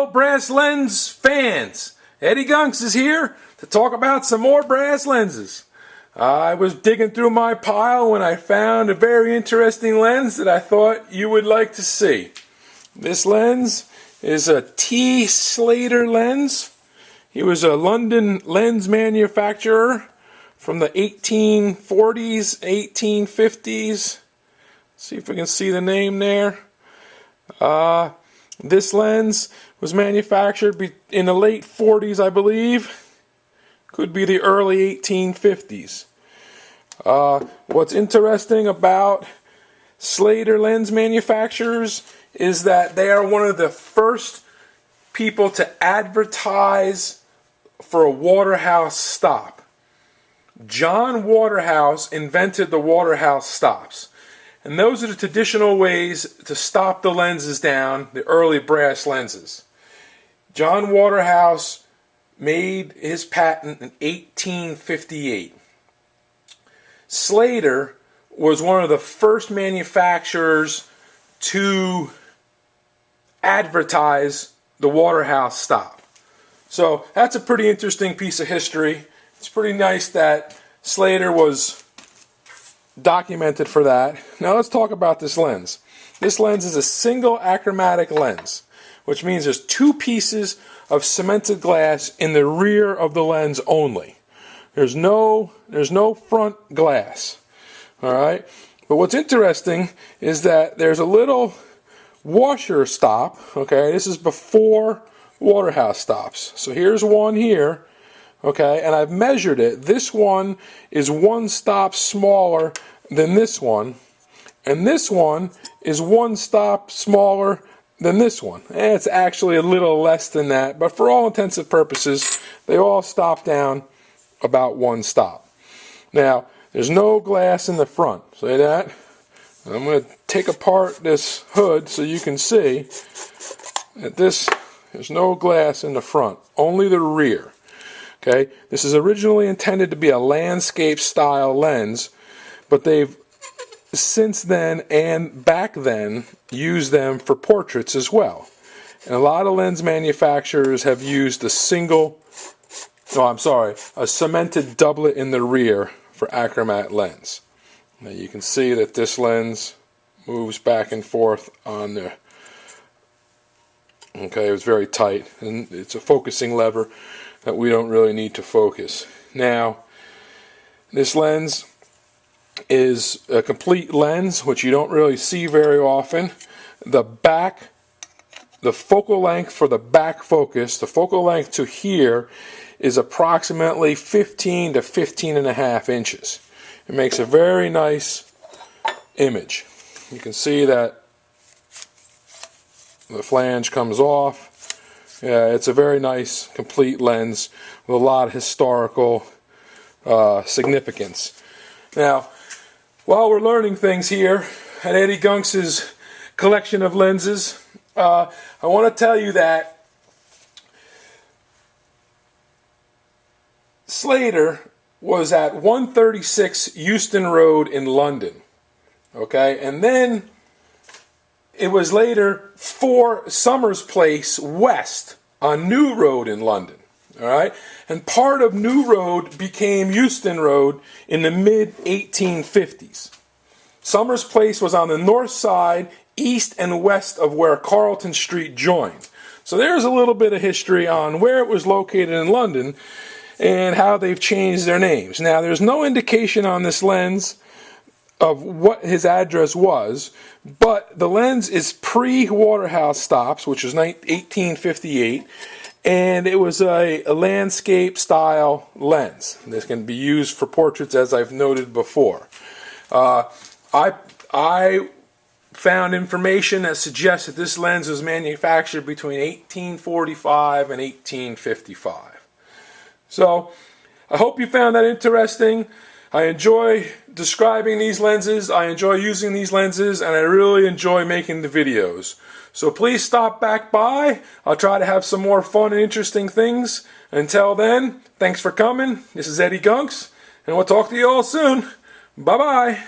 Hello brass lens fans, Eddie Gunks is here to talk about some more brass lenses. I was digging through my pile when I found a very interesting lens that I thought you would like to see. This lens is a T. Slater lens. He was a London lens manufacturer from the 1840s, 1850s. See if we can see the name there. This lens was manufactured in the late 40s, I believe. Could be the early 1850s. What's interesting about Slater lens manufacturers is that they are one of the first people to advertise for a Waterhouse stop. John Waterhouse invented the Waterhouse stops. And those are the traditional ways to stop the lenses down, the early brass lenses. John Waterhouse made his patent in 1858. Slater was one of the first manufacturers to advertise the Waterhouse stop. So that's a pretty interesting piece of history. It's pretty nice that Slater was documented for that. Now let's talk about this lens. This lens is a single achromatic lens, which means there's two pieces of cemented glass in the rear of the lens only. There's no front glass. All right. But what's interesting is that there's a little washer stop. Okay, this is before Waterhouse stops. So here's one here. Okay, and I've measured it. This one is one stop smaller than this one, and this one is one stop smaller than this one. And it's actually a little less than that, but for all intents and purposes, they all stop down about one stop. Now, there's no glass in the front. See that? I'm going to take apart this hood so you can see that there's no glass in the front, only the rear. Okay, this is originally intended to be a landscape style lens, but they've since then and back then used them for portraits as well. And a lot of lens manufacturers have used a cemented doublet in the rear for achromat lens. Now you can see that this lens moves back and forth on the, okay, it was very tight, and it's a focusing lever that we don't really need to focus. Now, this lens is a complete lens, which you don't really see very often. The focal length for the back focus, the focal length to here, is approximately 15 to 15.5 inches. It makes a very nice image. You can see that the flange comes off. Yeah, it's a very nice, complete lens with a lot of historical significance. Now, while we're learning things here at Eddie Gunks' collection of lenses, I want to tell you that Slater was at 136 Euston Road in London. Okay, and then it was later 4 Summers Place West on New Road in London. All right, and part of New Road became Euston Road in the mid-1850s. Summers Place was on the north side, east and west of where Carlton Street joined. So there's a little bit of history on where it was located in London and how they've changed their names. Now, there's no indication on this lens of what his address was, but the lens is pre-Waterhouse stops, which was 1858, and it was a landscape style lens. This can be used for portraits, as I've noted before. I found information that suggests that this lens was manufactured between 1845 and 1855. So, I hope you found that interesting. I enjoy describing these lenses, I enjoy using these lenses, and I really enjoy making the videos. So please stop back by. I'll try to have some more fun and interesting things. Until then, thanks for coming. This is Eddie Gunks, and we'll talk to you all soon. Bye-bye.